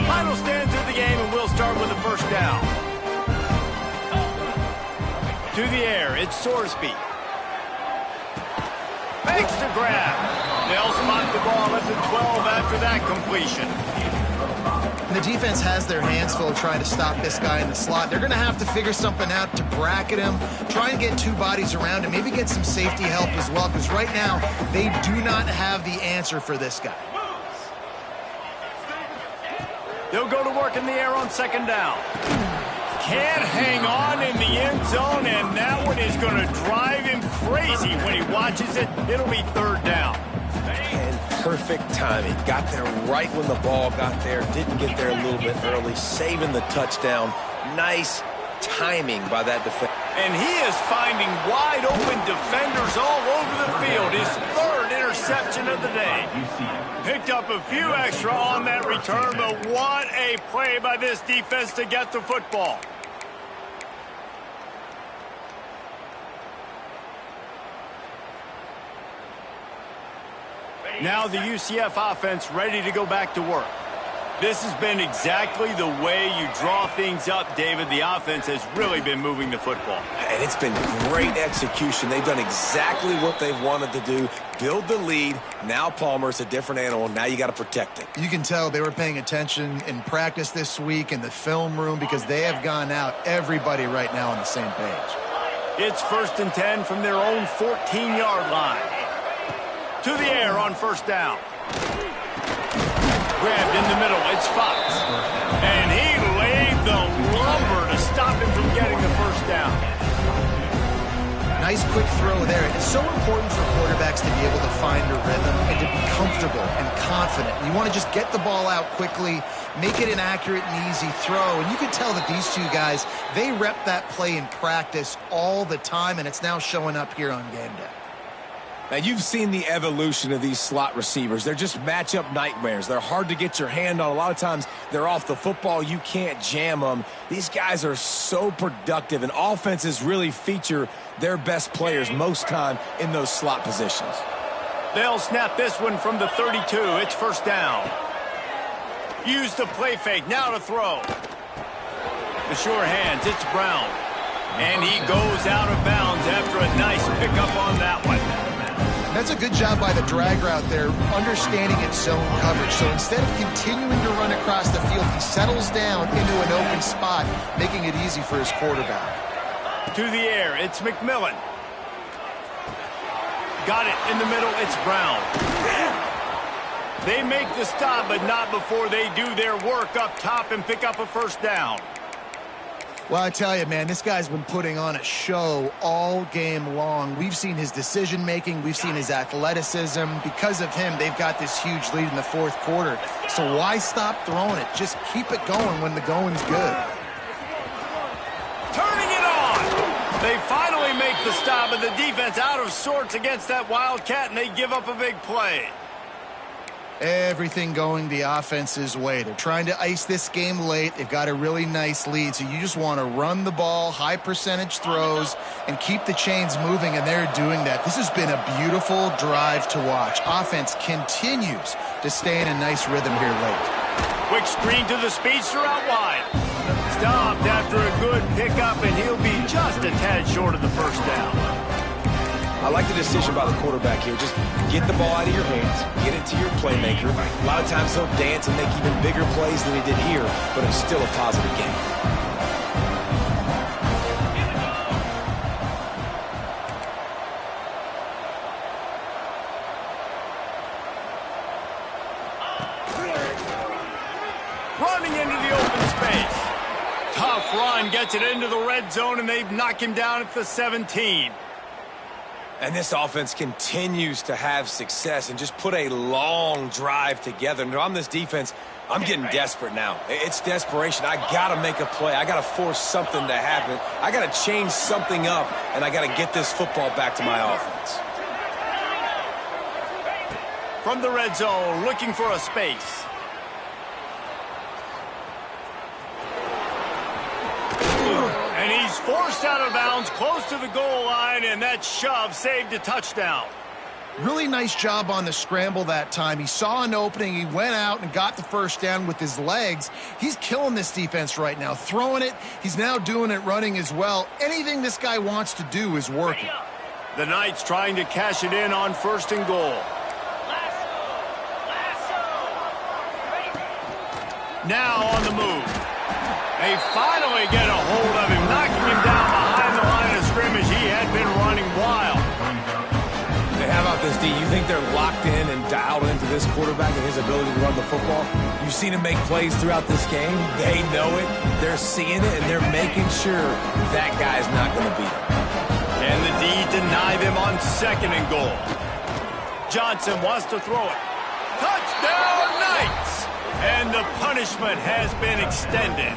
Final stands of the game, and we'll start with the first down. To the air, it's Sorsby. Makes the grab. They'll spot the ball at the 12 after that completion. And the defense has their hands full trying to stop this guy in the slot. They're going to have to figure something out to bracket him, try and get two bodies around him, maybe get some safety help as well, because right now they do not have the answer for this guy. They'll go to work in the air on second down. Can't hang on in the end zone, and that one is going to drive him crazy when he watches it. It'll be third down. And perfect timing. Got there right when the ball got there. Didn't get there a little bit early. Saving the touchdown. Nice timing by that defense. And he is finding wide open defenders all over the field. His third interception of the day. Picked up a few extra on that return, but what a play by this defense to get the football. Now the UCF offense ready to go back to work. This has been exactly the way you draw things up, David. The offense has really been moving the football. And it's been great execution. They've done exactly what they've wanted to do. Build the lead. Now Palmer's a different animal. Now you got to protect it. You can tell they were paying attention in practice this week in the film room because they have gone out, everybody right now on the same page. It's 1st and 10 from their own 14-yard line. To the air on 1st down. Grabbed in the middle, it's Fox. And he laid the lumber to stop him from getting the 1st down. Nice quick throw there. It's so important for quarterbacks to be able to find a rhythm and to be comfortable and confident. You want to just get the ball out quickly, make it an accurate and easy throw. And you can tell that these two guys, they rep that play in practice all the time, and it's now showing up here on game day. Now, you've seen the evolution of these slot receivers. They're just matchup nightmares. They're hard to get your hand on. A lot of times, they're off the football. You can't jam them. These guys are so productive, and offenses really feature their best players most time in those slot positions. They'll snap this one from the 32. It's 1st down. Use the play fake. Now to throw. The sure hands. It's Brown. And he goes out of bounds after a nice pickup on that one. That's a good job by the drag route there, understanding its zone coverage. So instead of continuing to run across the field, he settles down into an open spot, making it easy for his quarterback. To the air, it's McMillan. Got it in the middle, it's Brown. They make the stop, but not before they do their work up top and pick up a 1st down. Well, I tell you, man, this guy's been putting on a show all game long. We've seen his decision-making. We've seen his athleticism. Because of him, they've got this huge lead in the 4th quarter. So why stop throwing it? Just keep it going when the going's good. Turning it on! They finally make the stop, and the defense out of sorts against that Wildcat, and they give up a big play. Everything going the offense's way. They're trying to ice this game late. They've got a really nice lead, so you just want to run the ball, high percentage throws, and keep the chains moving, and they're doing that. This has been a beautiful drive to watch. Offense continues to stay in a nice rhythm here late. Quick screen to the speedster out wide. Stopped after a good pickup, and he'll be just a tad short of the 1st down. I like the decision by the quarterback here. Just get the ball out of your hands, get it to your playmaker. A lot of times he'll dance and make even bigger plays than he did here, but it's still a positive game. Running into the open space. Tough run, gets it into the red zone, and they knock him down at the 17. And this offense continues to have success and just put a long drive together. And if I'm this defense, I'm getting desperate now. It's desperation. I got to make a play. I got to force something to happen. I got to change something up, and I got to get this football back to my offense. From the red zone, looking for a space. And he's forced out of bounds close to the goal line, and that shove saved a touchdown. Really nice job on the scramble that time. He saw an opening. He went out and got the 1st down with his legs. He's killing this defense right now. Throwing it. He's now doing it running as well. Anything this guy wants to do is working. The Knights trying to cash it in on 1st and goal. Now on the move. They finally get a hold of him, knocking him down behind the line of scrimmage. He had been running wild. Hey, how about this, D? You think they're locked in and dialed into this quarterback and his ability to run the football? You've seen him make plays throughout this game. They know it. They're seeing it, and they're making sure that guy's not going to beat him. And the D deny them on 2nd and goal. Johnson wants to throw it. Touchdown, Knights! And the punishment has been extended.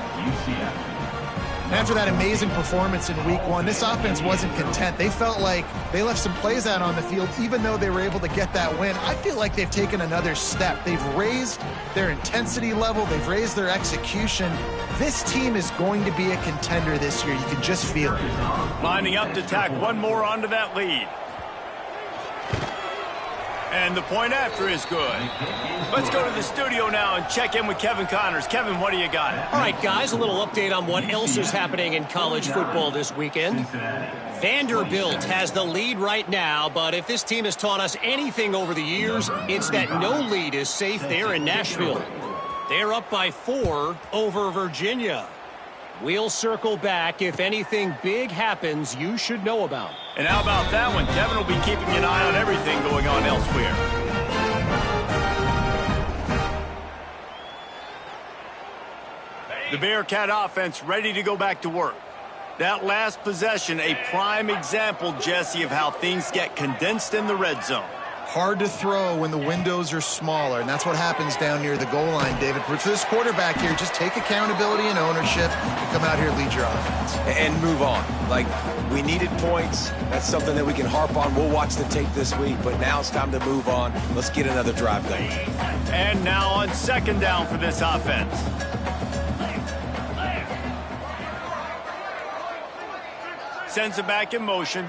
After that amazing performance in week 1, this offense wasn't content. They felt like they left some plays out on the field, even though they were able to get that win. I feel like they've taken another step. They've raised their intensity level. They've raised their execution. This team is going to be a contender this year. You can just feel it. Lining up to tack one more onto that lead. And the point after is good. Let's go to the studio now and check in with Kevin Connors. Kevin, what do you got? All right, guys, a little update on what else is happening in college football this weekend. Vanderbilt has the lead right now, but if this team has taught us anything over the years, it's that no lead is safe there in Nashville. They're up by 4 over Virginia. We'll circle back if anything big happens you should know about. And how about that one? Kevin will be keeping an eye on everything going on elsewhere. The Bearcat offense ready to go back to work. That last possession, a prime example, Jesse, of how things get condensed in the red zone. Hard to throw when the windows are smaller, and that's what happens down near the goal line, David. But for this quarterback here, just take accountability and ownership and come out here and lead your offense. And move on. Like, we needed points. That's something that we can harp on. We'll watch the tape this week, but now it's time to move on. Let's get another drive going. And now on second down for this offense. Sends it back in motion.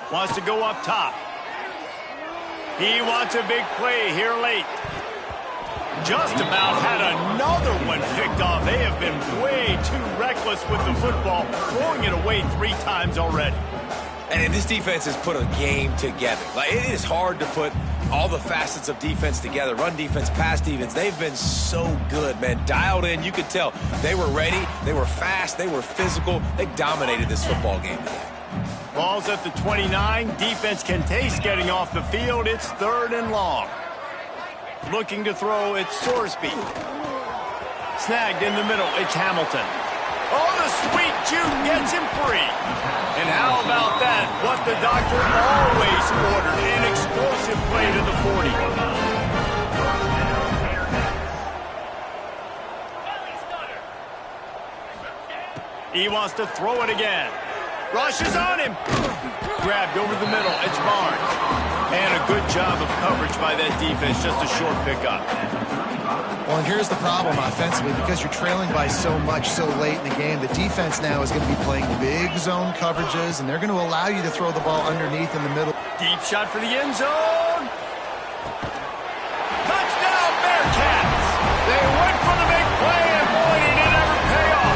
Wants to go up top. He wants a big play here late. Just about had another one picked off. They have been way too reckless with the football, throwing it away 3 times already. And this defense has put a game together. Like, it is hard to put all the facets of defense together. Run defense, pass defense. They've been so good, man. Dialed in. You could tell they were ready. They were fast. They were physical. They dominated this football game today. Ball's at the 29. Defense can taste getting off the field. It's 3rd and long. Looking to throw, it's Sorsby. Snagged in the middle, it's Hamilton. Oh, the sweet juke gets him free. And how about that? What the doctor always ordered, an explosive play to the 40. He wants to throw it again. Rush is on him. Grabbed over the middle. It's Barnes. And a good job of coverage by that defense. Just a short pickup. Well, and here's the problem offensively. Because you're trailing by so much so late in the game, the defense now is going to be playing big zone coverages, and they're going to allow you to throw the ball underneath in the middle. Deep shot for the end zone. Touchdown, Bearcats. They went for the big play, and boy, did it ever pay off.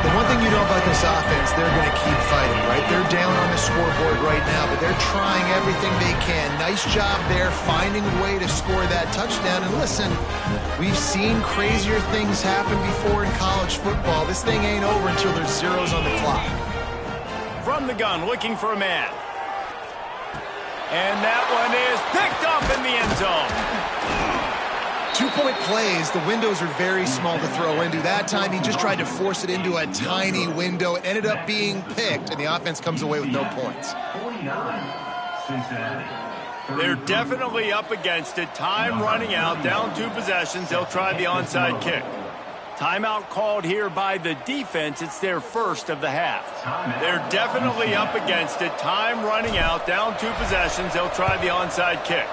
The one thing you know about this offense, they're going to keep fighting, right? They're down on the scoreboard right now, but they're trying everything they can. Nice job there, finding a way to score that touchdown. And listen, we've seen crazier things happen before in college football. This thing ain't over until there's zeros on the clock. From the gun, looking for a man. And that one is picked up in the end zone. 2-point plays, the windows are very small to throw into. That time, he just tried to force it into a tiny window. It ended up being picked, and the offense comes away with no points. They're definitely up against it. Time running out, down 2 possessions. They'll try the onside kick. Timeout called here by the defense. It's their first of the half. They're definitely up against it. Time running out, down 2 possessions. They'll try the onside kick.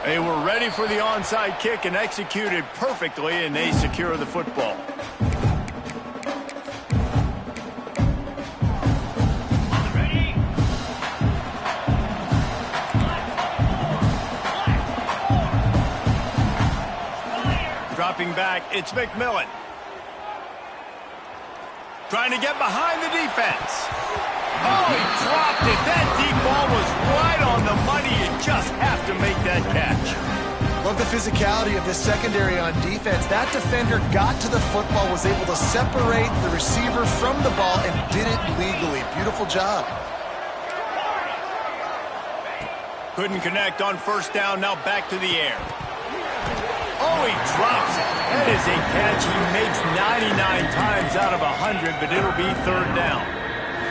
They were ready for the onside kick and executed perfectly, and they secure the football. Dropping back, it's McMillan. Trying to get behind the defense. Oh, he dropped it. That deep ball was right on the money. You just have to make that catch. Love the physicality of the secondary on defense. That defender got to the football, was able to separate the receiver from the ball, and did it legally. Beautiful job. Couldn't connect on first down. Now back to the air. Oh, he drops it. That is a catch he makes 99 times out of 100, but it'll be 3rd down.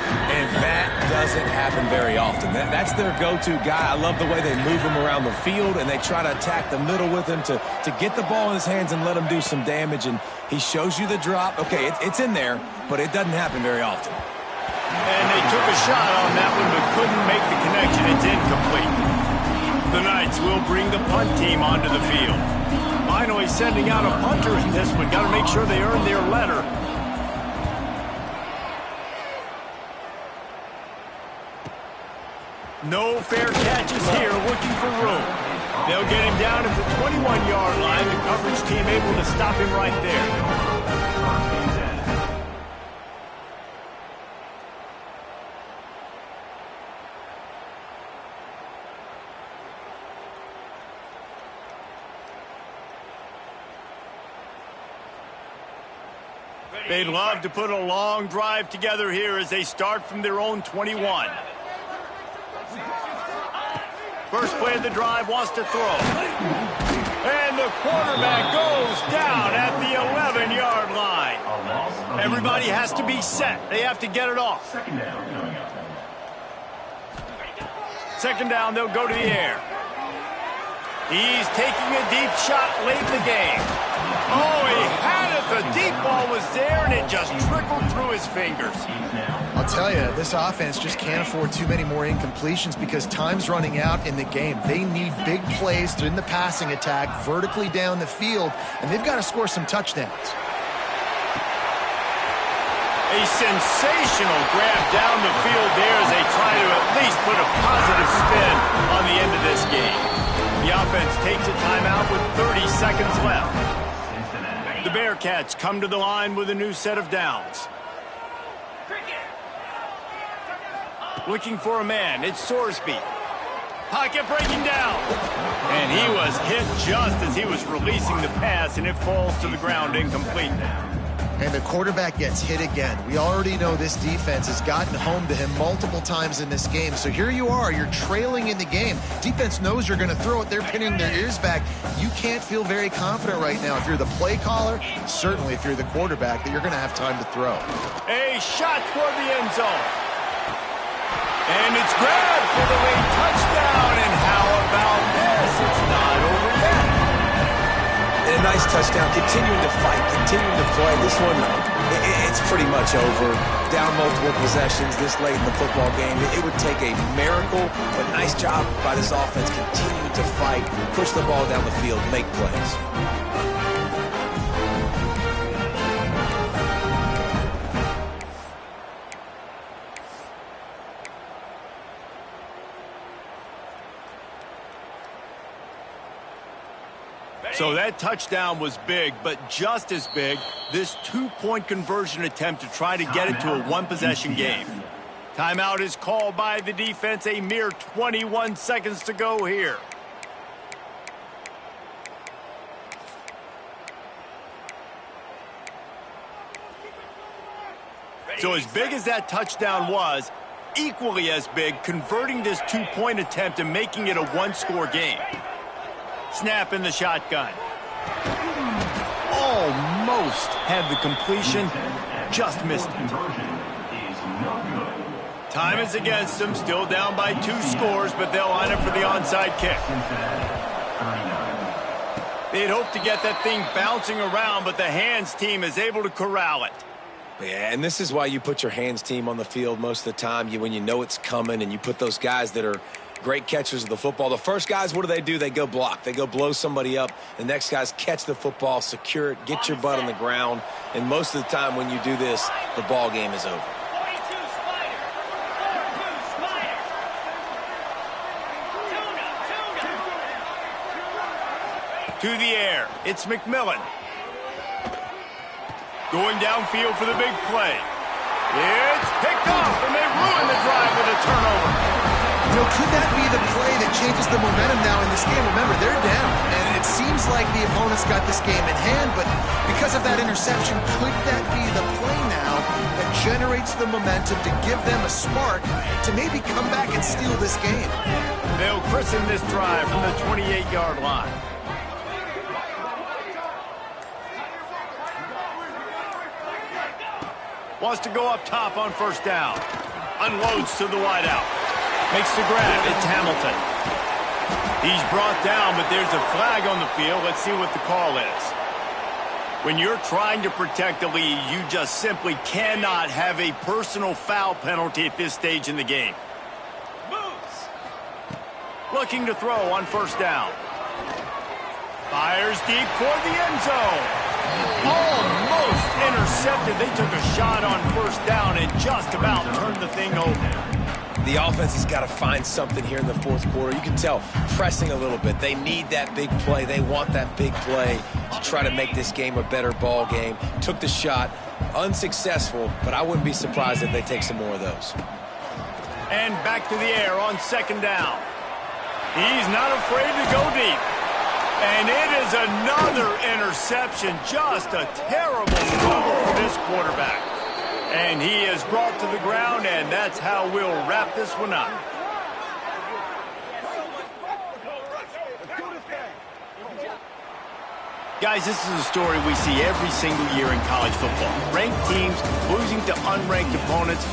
And that doesn't happen very often. That's their go-to guy. I love the way they move him around the field, and they try to attack the middle with him to get the ball in his hands and let him do some damage. And he shows you the drop. Okay, it's in there, but it doesn't happen very often. And they took a shot on that one, but couldn't make the connection. It's incomplete. The Knights will bring the punt team onto the field. Finally sending out a punter in this one. Got to make sure they earn their letter. No fair catches here, looking for room. They'll get him down at the 21-yard line. The coverage team able to stop him right there. They'd love to put a long drive together here as they start from their own 21. First play of the drive, wants to throw. And the quarterback goes down at the 11-yard line. Everybody has to be set. They have to get it off. Second down, they'll go to the air. He's taking a deep shot late in the game. Oh, he had it. The deep ball was there, and it just trickled through his fingers. I'll tell you, this offense just can't afford too many more incompletions because time's running out in the game. They need big plays in the passing attack, vertically down the field, and they've got to score some touchdowns. A sensational grab down the field there as they try to at least put a positive spin on the end of this game. The offense takes a timeout with 30 seconds left. The Bearcats come to the line with a new set of downs. Looking for a man, it's Sorsby. Pocket breaking down. And he was hit just as he was releasing the pass, and it falls to the ground incomplete. And the quarterback gets hit again. We already know this defense has gotten home to him multiple times in this game. So here you are, you're trailing in the game. Defense knows you're going to throw it. They're pinning their ears back. You can't feel very confident right now if you're the play caller, certainly if you're the quarterback, that you're going to have time to throw. A shot toward the end zone. And it's grabbed for the late touchdown. And how about this? It's not over yet. And a nice touchdown, continuing to fight, continuing to play. This one, it's pretty much over. Down multiple possessions this late in the football game. It would take a miracle, but nice job by this offense continuing to fight, push the ball down the field, make plays. So that touchdown was big, but just as big, this two-point conversion attempt to try to get it to a one-possession game. Timeout is called by the defense. A mere 21 seconds to go here. So as big as that touchdown was, equally as big, converting this two-point attempt and making it a one-score game. Snap in the shotgun. Almost had the completion, just missed it. Time is against them, still down by 2 scores, but they'll line up for the onside kick. They'd hope to get that thing bouncing around, but the hands team is able to corral it. Yeah, and this is why you put your hands team on the field most of the time. When you know it's coming, and you put those guys that are great catchers of the football. The first guys, what do? They go block. They go blow somebody up. The next guys catch the football, secure it, get your butt on the ground. And most of the time when you do this, the ball game is over. To the air, it's McMillan. Going downfield for the big play. It's picked off, and they ruin the drive with a turnover. You know, could that be the play that changes the momentum now in this game? Remember, they're down, and it seems like the opponent's got this game in hand, but because of that interception, could that be the play now that generates the momentum to give them a spark to maybe come back and steal this game? They'll christen this drive from the 28-yard line. Wants to go up top on first down. Unloads to the wideout. Makes the grab. It's Hamilton. He's brought down, but there's a flag on the field. Let's see what the call is. When you're trying to protect the lead, you just simply cannot have a personal foul penalty at this stage in the game. Moves. Looking to throw on first down. Fires deep toward the end zone. Almost intercepted. They took a shot on first down and just about turned the thing over. The offense has got to find something here in the fourth quarter. You can tell pressing a little bit. They need that big play. They want that big play to try to make this game a better ball game. Took the shot, unsuccessful, but I wouldn't be surprised if they take some more of those. And back to the air on second down. He's not afraid to go deep. And it is another interception. Just a terrible struggle for this quarterback. And he is brought to the ground, and that's how we'll wrap this one up. Guys, this is a story we see every single year in college football. Ranked teams losing to unranked opponents.